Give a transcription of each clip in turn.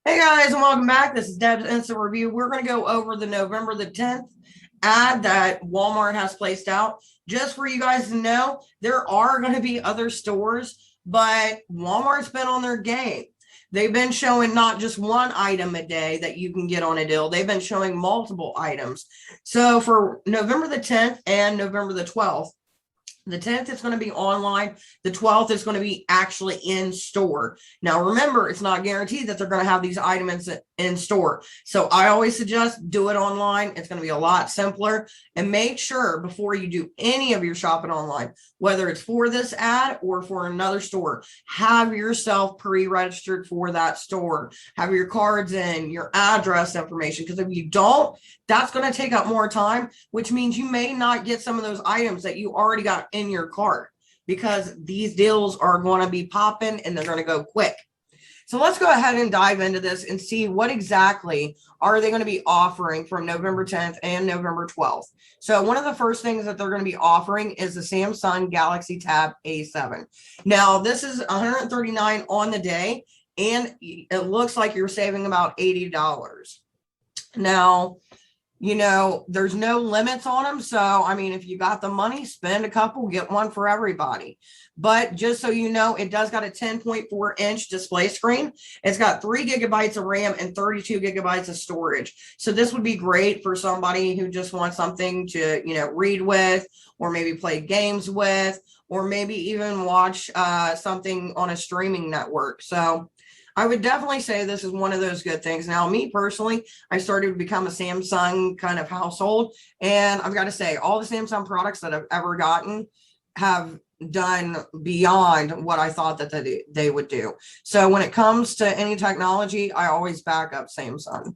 Hey guys, and welcome back. This is Deb's Instant Review. We're going to go over the November the 10th ad that Walmart has placed out. Just for you guys to know, there are going to be other stores, but Walmart's been on their game. They've been showing not just one item a day that you can get on a deal. They've been showing multiple items. So for November the 10th and November the 12th, the 10th is going to be online. The 12th is going to be actually in store. Now, remember, it's not guaranteed that they're going to have these items in store. So I always suggest do it online. It's going to be a lot simpler. And make sure before you do any of your shopping online, whether it's for this ad or for another store, have yourself pre-registered for that store. Have your cards in, your address information. Because if you don't, that's going to take up more time, which means you may not get some of those items that you already got in your cart, because these deals are going to be popping and they're going to go quick. So let's go ahead and dive into this and see what exactly are they going to be offering from November 10th and November 12th. So one of the first things that they're going to be offering is the Samsung Galaxy Tab A7. Now, this is $139 on the day, and it looks like you're saving about $80. Now, you know, there's no limits on them. So, I mean, if you got the money, spend a couple, get one for everybody. But just so you know, it does got a 10.4-inch display screen. It's got 3 gigabytes of RAM and 32 gigabytes of storage. So this would be great for somebody who just wants something to, you know, read with, or maybe play games with, or maybe even watch something on a streaming network. So I would definitely say this is one of those good things. Now, me personally, I started to become a Samsung kind of household. And I've got to say, all the Samsung products that I've ever gotten have done beyond what I thought that they would do. So when it comes to any technology, I always back up Samsung.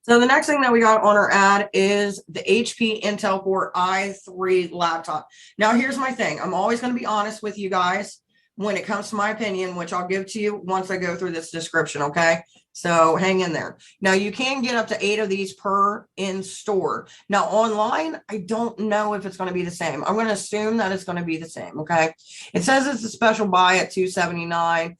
So the next thing that we got on our ad is the HP Intel Core i3 laptop. Now, here's my thing. I'm always going to be honest with you guys when it comes to my opinion, which I'll give to you once I go through this description, okay? So hang in there. Now, you can get up to 8 of these per in store. Now, online, I don't know if it's going to be the same. I'm going to assume that it's going to be the same, okay? It says it's a special buy at $279.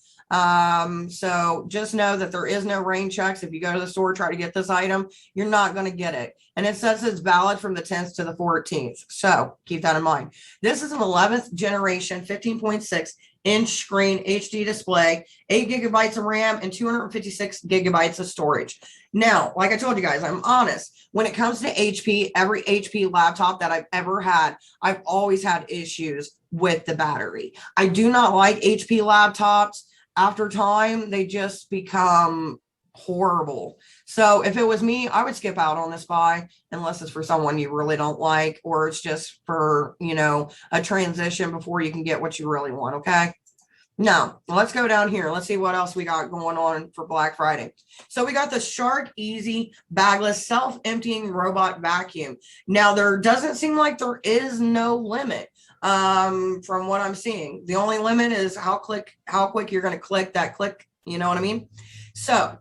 So just know that there is no rain checks. If you go to the store, try to get this item, you're not going to get it. And it says it's valid from the 10th to the 14th. So keep that in mind. This is an 11th generation 15.6-inch screen HD display, 8 gigabytes of RAM and 256 gigabytes of storage. Now, like I told you guys, I'm honest. When it comes to HP, every HP laptop that I've ever had, I've always had issues with the battery. I do not like HP laptops. After time, they just become horrible. So if it was me, I would skip out on this buy unless it's for someone you really don't like, or it's just for, you know, a transition before you can get what you really want, okay? Now, let's go down here. Let's see what else we got going on for Black Friday. So we got the Shark Easy bagless self-emptying robot vacuum. Now, there doesn't seem like there is no limit from what I'm seeing. The only limit is how quick you're going to click that click. You know what I mean? So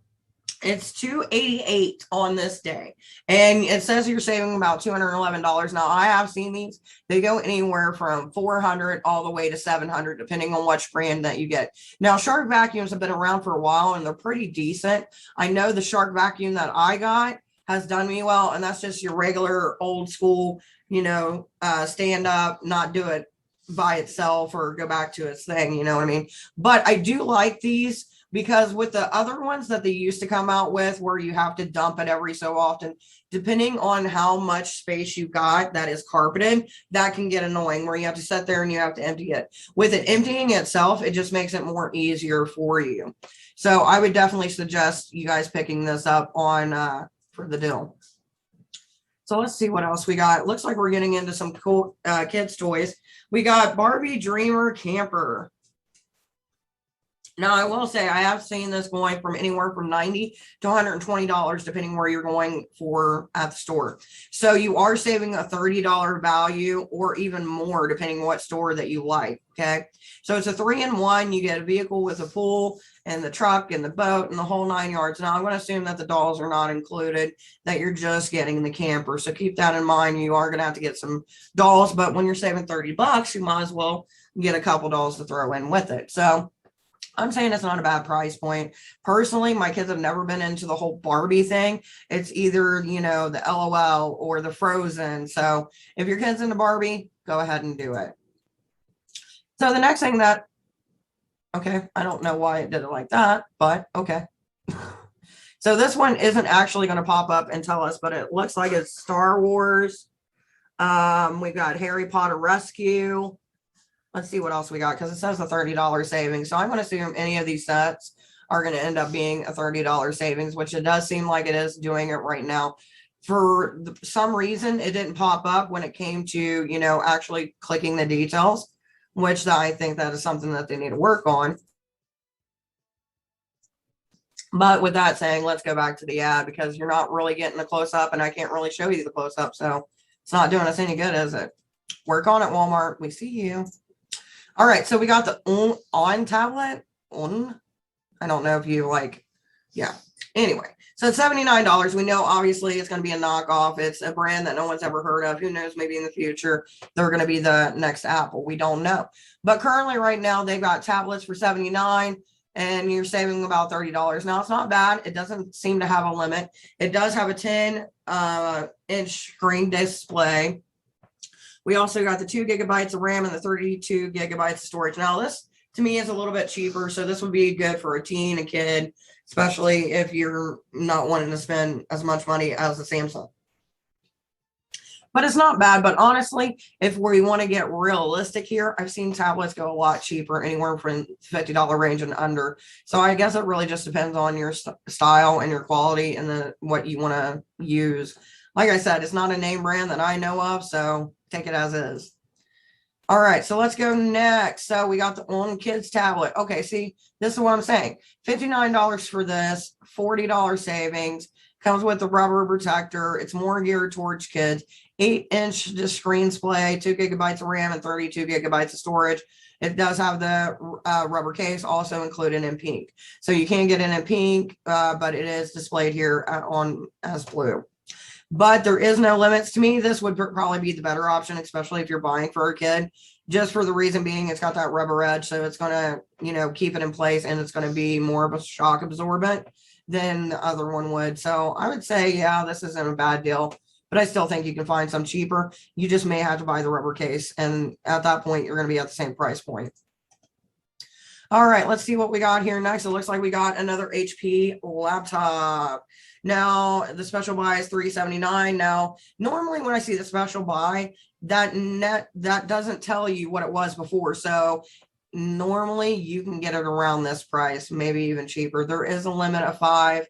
it's $288 on this day, and it says you're saving about $211. Now, I have seen these. They go anywhere from $400 all the way to $700, depending on which brand that you get. Now, Shark vacuums have been around for a while, and they're pretty decent. I know the Shark vacuum that I got has done me well, and that's just your regular old school, you know, stand up, not do it by itself or go back to its thing, you know what I mean? But I do like these, because with the other ones that they used to come out with, where you have to dump it every so often, depending on how much space you got that is carpeted, that can get annoying, where you have to sit there and you have to empty it. With it emptying itself, it just makes it more easier for you. So I would definitely suggest you guys picking this up on for the deal. So let's see what else we got. It looks like we're getting into some cool kids' toys. We got Barbie Dreamer Camper. Now, I will say I have seen this going from anywhere from $90 to $120, depending where you're going for at the store. So you are saving a $30 value, or even more, depending on what store that you like. Okay. So it's a 3-in-1. You get a vehicle with a pool and the truck and the boat and the whole 9 yards. Now, I'm going to assume that the dolls are not included, that you're just getting the camper. So keep that in mind. You are going to have to get some dolls, but when you're saving $30, you might as well get a couple dolls to throw in with it. So I'm saying it's not a bad price point. Personally, my kids have never been into the whole Barbie thing. It's either, you know, the LOL or the Frozen. So if your kid's into Barbie, go ahead and do it. So the next thing that, okay, I don't know why it did it like that, but okay. So this one isn't actually going to pop up and tell us, but it looks like it's Star Wars. We've got Harry Potter Rescue. Let's see what else we got, because it says a $30 savings. So I'm going to assume any of these sets are going to end up being a $30 savings, which it does seem like it is doing it right now. For some reason, it didn't pop up when it came to, you know, actually clicking the details, which I think that is something that they need to work on. But with that saying, let's go back to the ad, because you're not really getting the close up and I can't really show you the close up. So it's not doing us any good, is it? Work on it, Walmart. We see you. All right. So we got the on tablet. I don't know if you like, yeah. Anyway, so it's $79. We know obviously it's going to be a knockoff. It's a brand that no one's ever heard of. Who knows, maybe in the future they're going to be the next Apple. We don't know. But currently right now they've got tablets for $79 and you're saving about $30. Now it's not bad. It doesn't seem to have a limit. It does have a 10-inch screen display. We also got the 2 gigabytes of RAM and the 32 gigabytes of storage. Now this to me is a little bit cheaper. So this would be good for a teen, a kid, especially if you're not wanting to spend as much money as the Samsung. But it's not bad. But honestly, if we want to get realistic here, I've seen tablets go a lot cheaper, anywhere from $50 range and under. So I guess it really just depends on your style and your quality and what you want to use. Like I said, it's not a name brand that I know of, so take it as is. All right, so let's go next. So we got the On Kids tablet. Okay, see, this is what I'm saying. $59 for this, $40 savings. Comes with the rubber protector. It's more geared towards kids. 8-inch screen display, 2 gigabytes of RAM, and 32 gigabytes of storage. It does have the rubber case, also included in pink. So you can get it in pink, but it is displayed here on as blue. But there is no limits. To me, this would probably be the better option, especially if you're buying for a kid, just for the reason being it's got that rubber edge. So it's going to, you know, keep it in place, and it's going to be more of a shock absorbent than the other one would. So I would say, yeah, this isn't a bad deal, but I still think you can find some cheaper. You just may have to buy the rubber case. And at that point, you're going to be at the same price point. All right, let's see what we got here next. It looks like we got another HP laptop. Now, the special buy is $379. Now, normally when I see the special buy, that doesn't tell you what it was before. So normally you can get it around this price, maybe even cheaper. There is a limit of 5.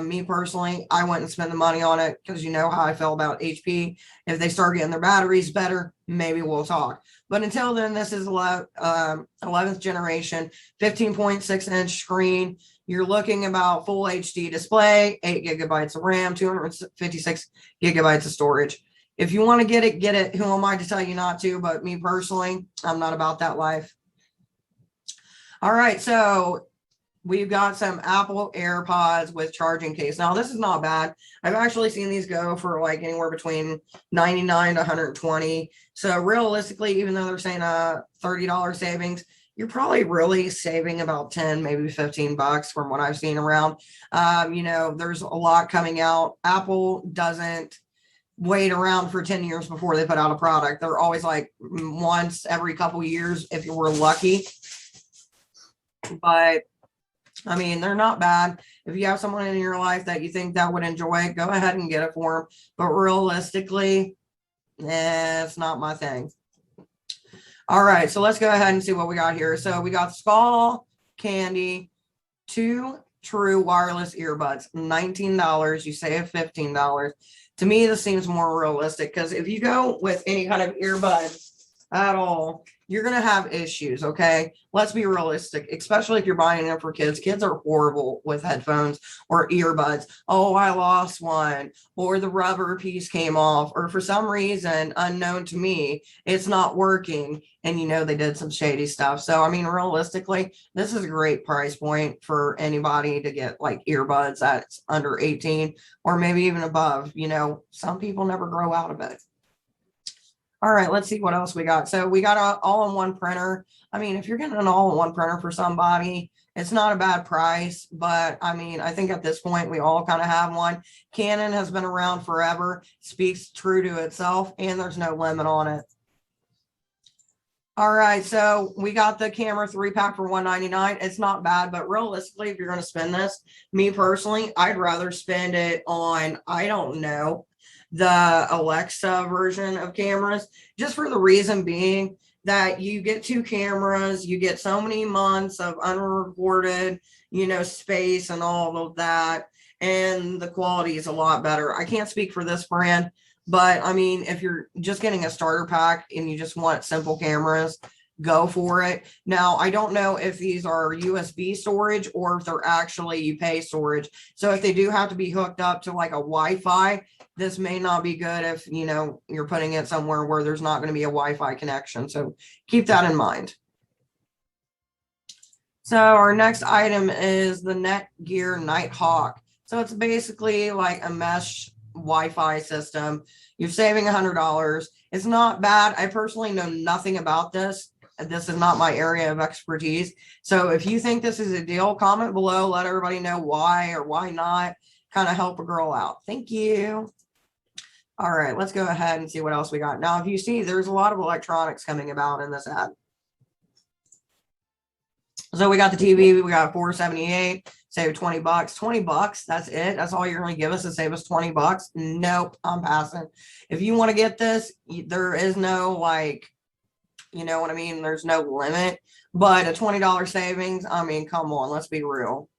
Me personally, I wouldn't spend the money on it because you know how I feel about HP. If they start getting their batteries better, maybe we'll talk. But until then, this is 11th generation, 15.6-inch screen. You're looking about full HD display, 8 gigabytes of RAM, 256 gigabytes of storage. If you want to get it, get it. Who am I to tell you not to? But me personally, I'm not about that life. All right, so we've got some Apple AirPods with charging case. Now, this is not bad. I've actually seen these go for like anywhere between $99 to $120. So realistically, even though they're saying a $30 savings, you're probably really saving about 10, maybe 15 bucks from what I've seen around. You know, there's a lot coming out. Apple doesn't wait around for 10 years before they put out a product. They're always like once every couple years if you were lucky. But I mean, they're not bad. If you have someone in your life that you think that would enjoy it, go ahead and get it for them. But realistically, it's not my thing. All right, so let's go ahead and see what we got here. So we got Skull Candy, 2 true wireless earbuds, $19. You save $15. To me, this seems more realistic because if you go with any kind of earbuds at all, you're going to have issues, okay? Let's be realistic, especially if you're buying them for kids. Kids are horrible with headphones or earbuds. Oh, I lost one, or the rubber piece came off, or for some reason, unknown to me, it's not working, and you know they did some shady stuff. So, I mean, realistically, this is a great price point for anybody to get like earbuds that's under 18 or maybe even above. You know, some people never grow out of it. All right, let's see what else we got. So we got an all-in-one printer. I mean, if you're getting an all-in-one printer for somebody, it's not a bad price, but I mean, I think at this point we all kind of have one. Canon has been around forever, speaks true to itself, and there's no limit on it. All right, so we got the camera 3-pack for $199. It's not bad, but realistically, if you're going to spend this, me personally, I'd rather spend it on, I don't know, the Alexa version of cameras, just for the reason being that you get 2 cameras, you get so many months of unrecorded, space and all of that, and the quality is a lot better. I can't speak for this brand, but I mean, if you're just getting a starter pack and you just want simple cameras, go for it. Now, I don't know if these are USB storage or if they're actually you pay storage. So if they do have to be hooked up to like a Wi-Fi, this may not be good if, you're putting it somewhere where there's not going to be a Wi-Fi connection. So keep that in mind. So our next item is the Netgear Nighthawk. So it's basically like a mesh Wi-Fi system. You're saving $100. It's not bad. I personally know nothing about this. This is not my area of expertise. So if you think this is a deal, comment below. Let everybody know why or why not. Kind of help a girl out. Thank you. All right, let's go ahead and see what else we got. Now, if you see, there's a lot of electronics coming about in this ad. So we got the TV, we got $478, save $20, $20. That's it. That's all you're going to give us to save us $20. Nope, I'm passing. If you want to get this, there is no you know what I mean? There's no limit, but a $20 savings. I mean, come on, let's be real.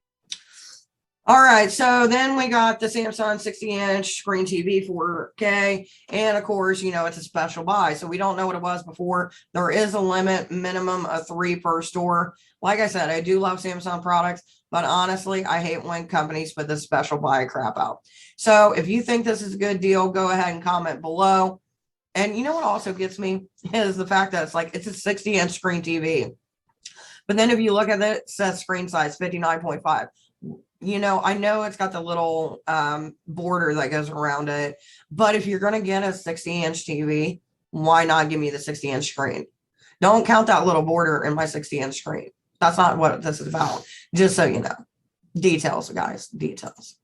All right, so then we got the Samsung 60-inch screen TV 4K, and of course, it's a special buy. So we don't know what it was before. There is a limit, minimum of 3 per store. Like I said, I do love Samsung products, but honestly, I hate when companies put this special buy crap out. So if you think this is a good deal, go ahead and comment below. And you know what also gets me is the fact that it's a 60-inch screen TV. But then if you look at it, it says screen size 59.5. I know it's got the little border that goes around it, but if you're going to get a 60-inch TV, why not give me the 60-inch screen? Don't count that little border in my 60-inch screen. That's not what this is about. Just so you know. Details, guys. Details.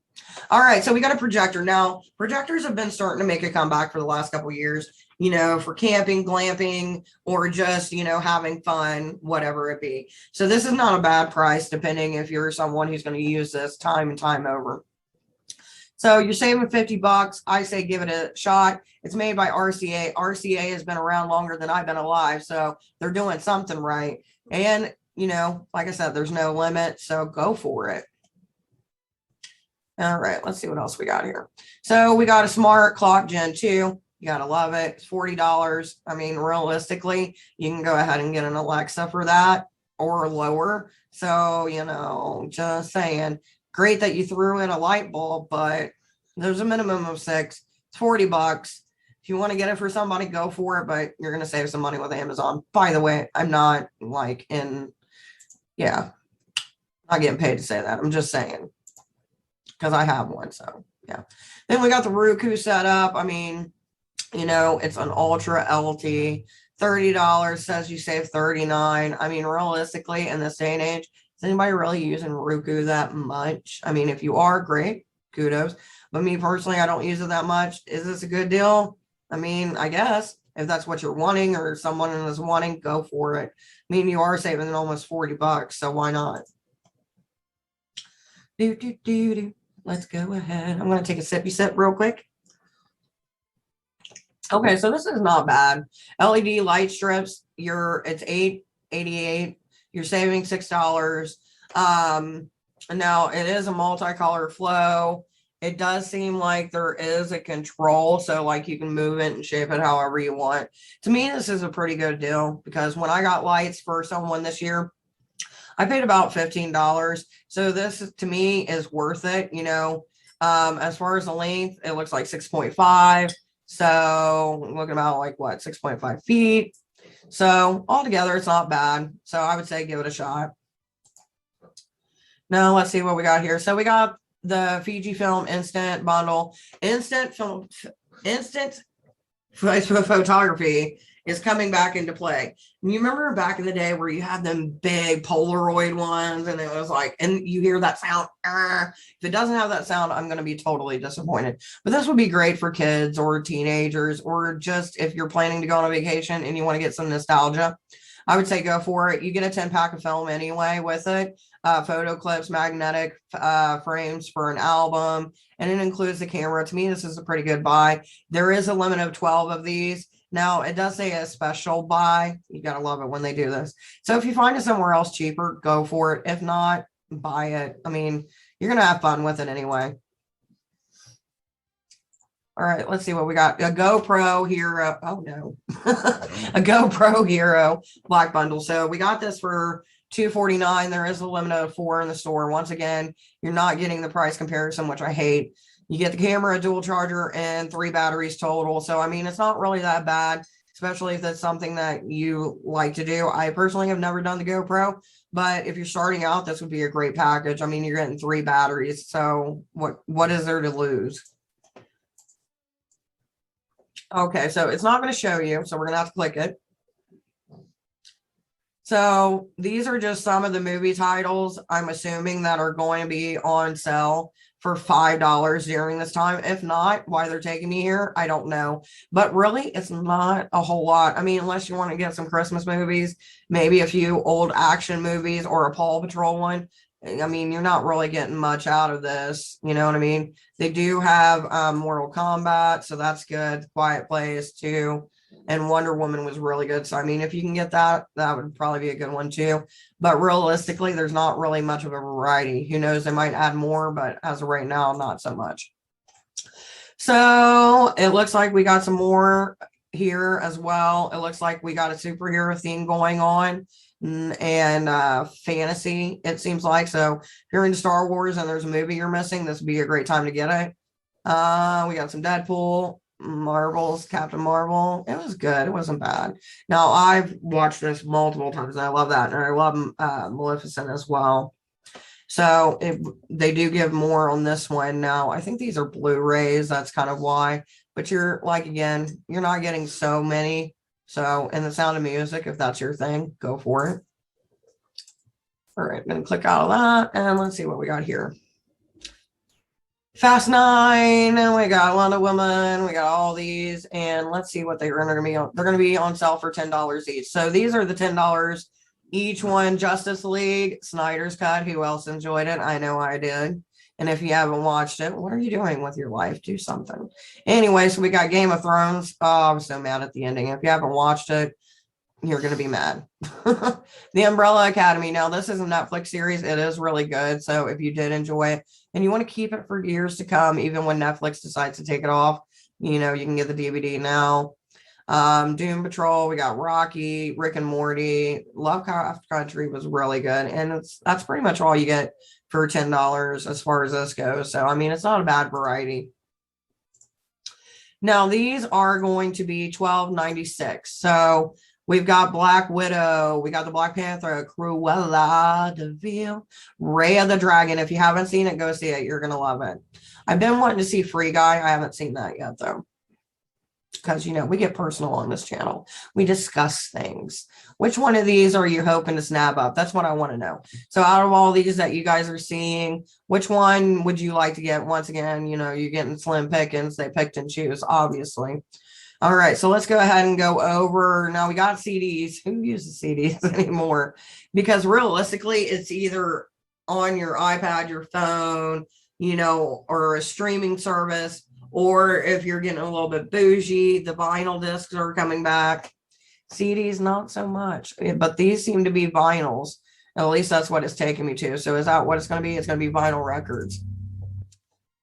All right, so we got a projector. Now, projectors have been starting to make a comeback for the last couple of years, for camping, glamping, or just, having fun, whatever it be. So this is not a bad price, depending if you're someone who's going to use this time and time over. So you're saving $50. I say give it a shot. It's made by RCA. RCA has been around longer than I've been alive, so they're doing something right. And, like I said, there's no limit, so go for it. All right, let's see what else we got here. So we got a smart clock Gen 2. You got to love it. It's $40. I mean, realistically, you can go ahead and get an Alexa for that or lower. So, just saying. Great that you threw in a light bulb, but there's a minimum of 6. It's $40. If you want to get it for somebody, go for it, but you're going to save some money with Amazon. By the way, I'm not not getting paid to say that. I'm just saying. Because I have one, so yeah. Then we got the Roku set up. I mean, it's an Ultra LT. $30 says you save $39. I mean, realistically, in this day and age, is anybody really using Roku that much? I mean, if you are, great, kudos. But me personally, I don't use it that much. Is this a good deal? I mean, I guess if that's what you're wanting or someone is wanting, go for it. I mean, you are saving almost $40, so why not? Let's go ahead. I'm going to take a sippy sip real quick. Okay, so this is not bad. LED light strips, it's $8.88. You're saving $6. Now it is a multicolor flow. It does seem like there is a control, so you can move it and shape it however you want. To me, this is a pretty good deal because when I got lights for someone this year, I paid about $15. So this to me is worth it. As far as the length, it looks like 6.5. So I'm looking about 6.5 feet. So altogether, it's not bad. So I would say give it a shot. Now let's see what we got here. So we got the Fujifilm Instant bundle. Instant photography is coming back into play. And you remember back in the day where you had them big Polaroid ones and it was like, and you hear that sound. If it doesn't have that sound, I'm going to be totally disappointed. But this would be great for kids or teenagers, or just if you're planning to go on a vacation and you want to get some nostalgia. I would say go for it. You get a 10-pack of film anyway with it. Photo clips, magnetic frames for an album, and it includes the camera. To me, this is a pretty good buy. There is a limit of 12 of these. Now, it does say a special buy. You got to love it when they do this. So if you find it somewhere else cheaper, go for it. If not, buy it. I mean, you're going to have fun with it anyway. All right, let's see what we got. A GoPro Hero. Oh, no. A GoPro Hero black bundle. So we got this for $249. There is a limit of 4 in the store. Once again, you're not getting the price comparison, which I hate. You get the camera, a dual charger, and 3 batteries total. So, I mean, it's not really that bad, especially if that's something that you like to do. I personally have never done the GoPro, but if you're starting out, this would be a great package. I mean, you're getting 3 batteries. So what is there to lose? Okay, so it's not going to show you, so we're going to have to click it. So these are just some of the movie titles, I'm assuming, that are going to be on sale for $5 during this time. If not, why they're taking me here, I don't know. But really, it's not a whole lot. I mean, unless you want to get some Christmas movies, maybe a few old action movies or a Paw Patrol one. I mean, you're not really getting much out of this. You know what I mean? They do have Mortal Kombat, so that's good. Quiet Place too. And Wonder Woman was really good. So, I mean, if you can get that, that would probably be a good one too. But realistically, there's not really much of a variety. Who knows? They might add more, but as of right now, not so much. So it looks like we got some more here as well. It looks like we got a superhero theme going on and fantasy, it seems like. So if you're into Star Wars and there's a movie you're missing, this would be a great time to get it. We got some Deadpool, Marvel's Captain Marvel. It was good. It wasn't bad. Now, I've watched this multiple times and I love that. And I love Maleficent as well. So they do give more on this one. Now, I think these are Blu-rays. That's kind of why. But you're like, again, you're not getting so many. So, and The Sound of Music, if that's your thing, go for it. All right, I'm going to click out of that. And let's see what we got here. Fast 9, and we got Wonder Woman, we got all these, and let's see what they're going to be on. They're going to be on sale for $10 each. So these are the $10 each one. Justice League, Snyder's Cut. Who else enjoyed it? I know I did. And if you haven't watched it, what are you doing with your life? Do something. Anyway, so we got Game of Thrones. Oh, I'm so mad at the ending. If you haven't watched it, you're going to be mad. The Umbrella Academy. Now, this is a Netflix series. It is really good. So if you did enjoy it and you want to keep it for years to come, even when Netflix decides to take it off, you know, you can get the DVD now. Doom Patrol. We got Rocky, Rick and Morty. Lovecraft Country was really good. And that's pretty much all you get for $10 as far as this goes. So, I mean, it's not a bad variety. Now, these are going to be $12.96. So we've got Black Widow. We got the Black Panther, Cruella de Vil, Raya the Dragon. If you haven't seen it, go see it. You're going to love it. I've been wanting to see Free Guy. I haven't seen that yet, though. Because, you know, we get personal on this channel. We discuss things. Which one of these are you hoping to snap up? That's what I want to know. So out of all these that you guys are seeing, which one would you like to get? Once again, you know, you're getting slim pickings. They picked and choose, obviously. All right, so let's go ahead and go over. Now, we got CDs. Who uses CDs anymore? Because realistically, it's either on your iPad, your phone, you know, or a streaming service. Or if you're getting a little bit bougie, the vinyl discs are coming back. CDs, not so much. But these seem to be vinyls. At least that's what it's taking me to. So is that what it's going to be? It's going to be vinyl records.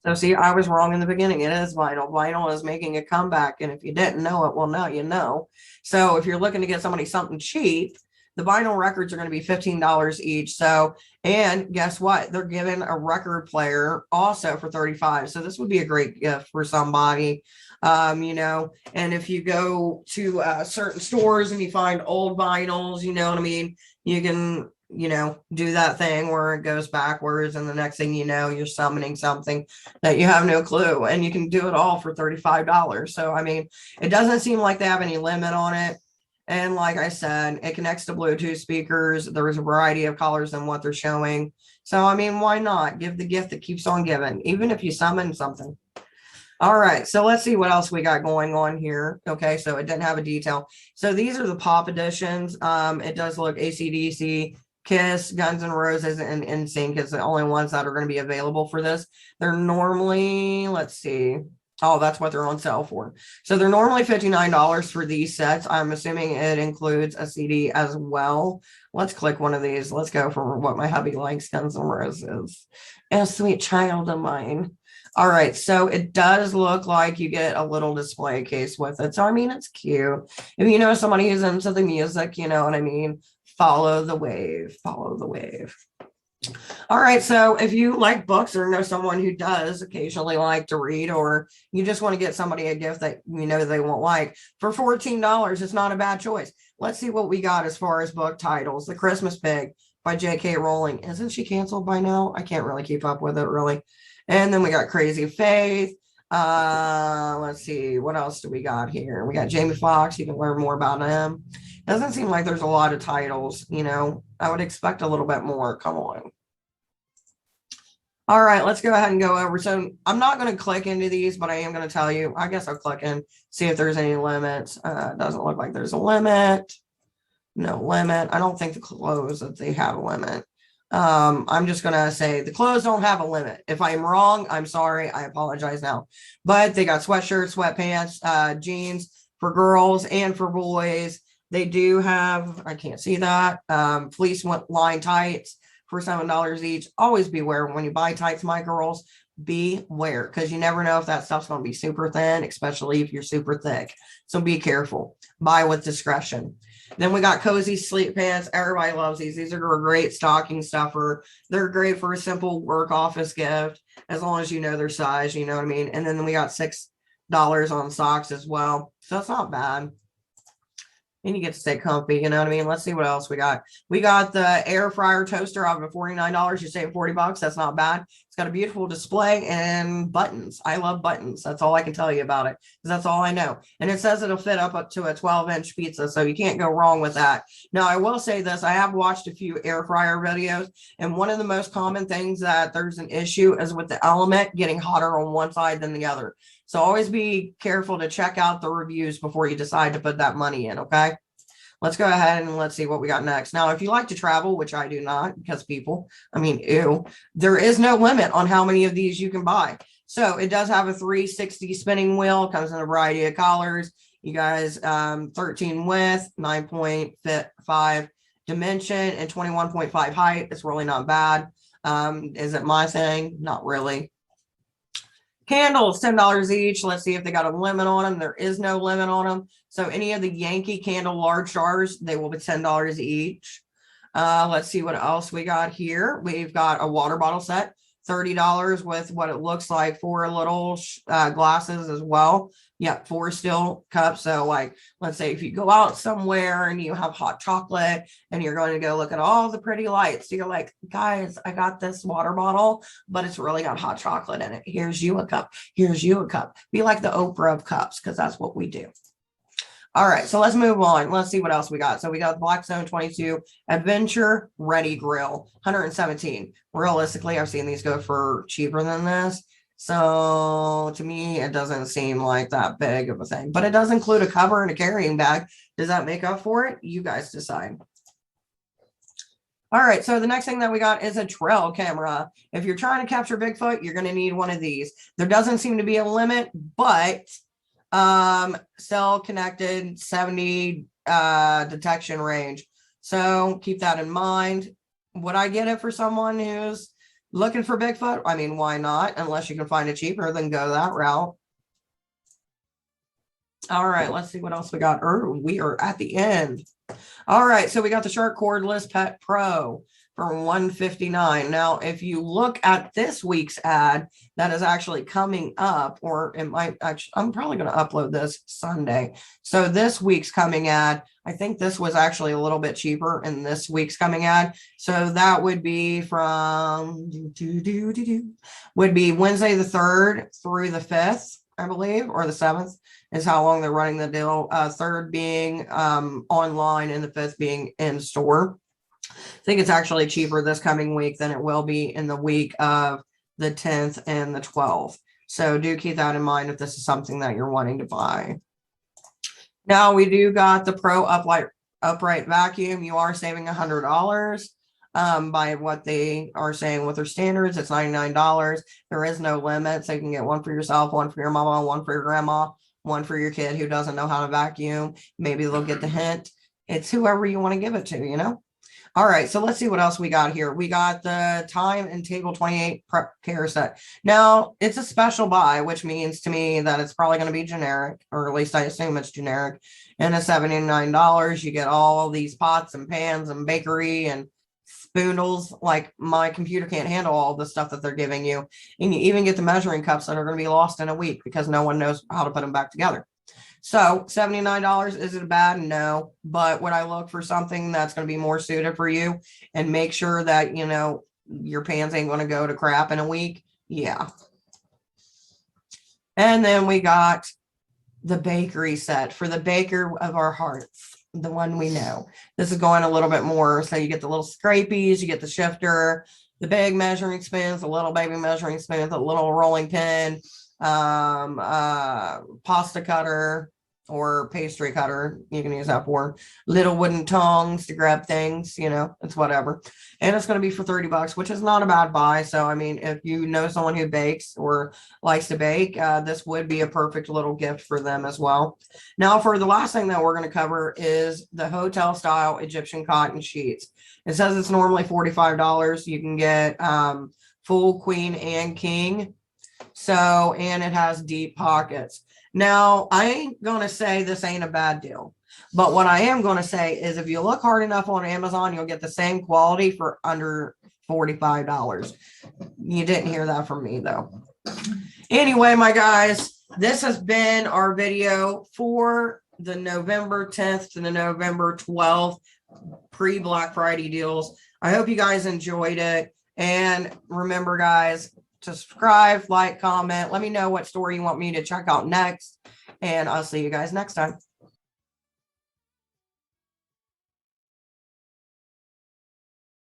So see, I was wrong in the beginning. It is vinyl. Vinyl is making a comeback. And if you didn't know it, well, now you know. So if you're looking to get somebody something cheap, the vinyl records are going to be $15 each. So, and guess what? They're giving a record player also for $35. So this would be a great gift for somebody, you know. And if you go to certain stores and you find old vinyls, you know what I mean, you can you know, do that thing where it goes backwards, and the next thing you know, you're summoning something that you have no clue, and you can do it all for $35. So, I mean, it doesn't seem like they have any limit on it. And like I said, it connects to Bluetooth speakers. There's a variety of colors than what they're showing. So, I mean, why not give the gift that keeps on giving, even if you summon something? All right, so let's see what else we got going on here. Okay, so it didn't have a detail. So these are the pop editions. It does look AC/DC, Kiss, Guns N' Roses, and NSYNC is the only ones that are going to be available for this. They're normally, let's see. Oh, that's what they're on sale for. So they're normally $59 for these sets. I'm assuming it includes a CD as well. Let's click one of these. Let's go for what my hubby likes, Guns N' Roses. A sweet child of mine. All right, so it does look like you get a little display case with it. So, I mean, it's cute. If you know somebody who's into the music, you know what I mean? Follow the wave, follow the wave. All right, so if you like books or know someone who does occasionally like to read, or you just want to get somebody a gift that you know they won't like, for $14, it's not a bad choice. Let's see what we got as far as book titles. The Christmas Pig by J.K. Rowling. Isn't she canceled by now? I can't really keep up with it, really. And then we got Crazy Faith. Let's see, what else do we got here? We got Jamie Foxx. You can learn more about him. Doesn't seem like there's a lot of titles, you know. I would expect a little bit more. Come on. All right, let's go ahead and go over. So I'm not going to click into these, but I am going to tell you. I guess I'll click in, see if there's any limits. It doesn't look like there's a limit. No limit. I don't think the clothes that they have a limit. I'm just gonna say the clothes don't have a limit. If I'm wrong, I'm sorry. I apologize now. But they got sweatshirts, sweatpants, jeans for girls and for boys. They do have, I can't see that, fleece line tights for $7 each. Always beware when you buy tights, my girls. Beware, because you never know if that stuff's going to be super thin, especially if you're super thick. So be careful. Buy with discretion. Then we got cozy sleep pants. Everybody loves these. These are a great stocking stuffer. They're great for a simple work office gift, as long as you know their size, you know what I mean? And then we got $6 on socks as well. So it's not bad. And you get to stay comfy, you know what I mean? Let's see what else we got. We got the air fryer toaster off of $49. You save $40. That's not bad. It's got a beautiful display and buttons. I love buttons. That's all I can tell you about it, because that's all I know. And it says it'll fit up to a 12-inch pizza, so you can't go wrong with that. Now, I will say this. I have watched a few air fryer videos, and one of the most common things that there's an issue is with the element getting hotter on one side than the other. So always be careful to check out the reviews before you decide to put that money in, okay? Let's go ahead and let's see what we got next. Now, if you like to travel, which I do not, because people, I mean, ew, there is no limit on how many of these you can buy. So it does have a 360 spinning wheel, comes in a variety of colors. You guys, 13 width, 9.5 dimension, and 21.5 height. It's really not bad. Is it my thing? Not really. Candles, $10 each. Let's see if they got a limit on them. There is no limit on them. So any of the Yankee candle large jars, they will be $10 each. Let's see what else we got here. We've got a water bottle set, $30 with what it looks like 4 little glasses as well. Yeah, 4 steel cups. So like, let's say if you go out somewhere and you have hot chocolate and you're going to go look at all the pretty lights, you're like, guys, I got this water bottle, but it's really got hot chocolate in it. Here's you a cup. Here's you a cup. Be like the Oprah of cups, because that's what we do. All right, so let's move on. Let's see what else we got. So we got Black Zone 22 Adventure Ready Grill, $117. Realistically, I've seen these go for cheaper than this. So to me, it doesn't seem like that big of a thing, but it does include a cover and a carrying bag. Does that make up for it? You guys decide. All right, so the next thing that we got is a trail camera. If you're trying to capture Bigfoot, you're going to need one of these. There doesn't seem to be a limit, but cell connected 70 detection range. So keep that in mind. Would I get it for someone who's looking for Bigfoot? I mean, why not? Unless you can find it cheaper, then go that route. All right, let's see what else we got. We are at the end. All right, so we got the Shark Cordless Pet Pro, for $159. Now, if you look at this week's ad that is actually coming up, or it might actually, I'm probably going to upload this Sunday. So this week's coming ad, I think this was actually a little bit cheaper in this week's coming ad. So that would be from would be Wednesday the 3rd through the 5th, I believe, or the 7th is how long they're running the deal. 3rd being online and the 5th being in store. I think it's actually cheaper this coming week than it will be in the week of the 10th and the 12th. So do keep that in mind if this is something that you're wanting to buy. Now we do got the Pro upright vacuum. You are saving $100 by what they are saying with their standards. It's $99. There is no limit. So you can get one for yourself, one for your mama, one for your grandma, one for your kid who doesn't know how to vacuum. Maybe they'll get the hint. It's whoever you want to give it to, you know? All right, so let's see what else we got here. We got the Time and Table 28 prep care set. Now, it's a special buy, which means to me that it's probably going to be generic, or at least I assume it's generic. And at $79, you get all these pots and pans and bakery and spoonals. Like, my computer can't handle all the stuff that they're giving you. And you even get the measuring cups that are going to be lost in a week because no one knows how to put them back together. So $79, is it bad? No. But would I look for something that's going to be more suited for you and make sure that, you know, your pans ain't going to go to crap in a week? Yeah. And then we got the bakery set for the baker of our hearts, the one we know. This is going a little bit more. So you get the little scrapies, you get the shifter, the big measuring spoons, the little baby measuring spoons, the little rolling pin, pasta cutter or pastry cutter, you can use that for little wooden tongs to grab things, you know, it's whatever. And it's going to be for $30, which is not a bad buy. So I mean, if you know someone who bakes or likes to bake, this would be a perfect little gift for them as well. Now for the last thing that we're going to cover is the hotel style Egyptian cotton sheets. It says it's normally $45. You can get full queen and king. So, and it has deep pockets. Now, I ain't going to say this ain't a bad deal, but what I am going to say is if you look hard enough on Amazon, you'll get the same quality for under $45. You didn't hear that from me though. Anyway, my guys, this has been our video for the November 10th to the November 12th pre-Black Friday deals. I hope you guys enjoyed it. And remember, guys, to subscribe, like, comment, let me know what store you want me to check out next, and I'll see you guys next time.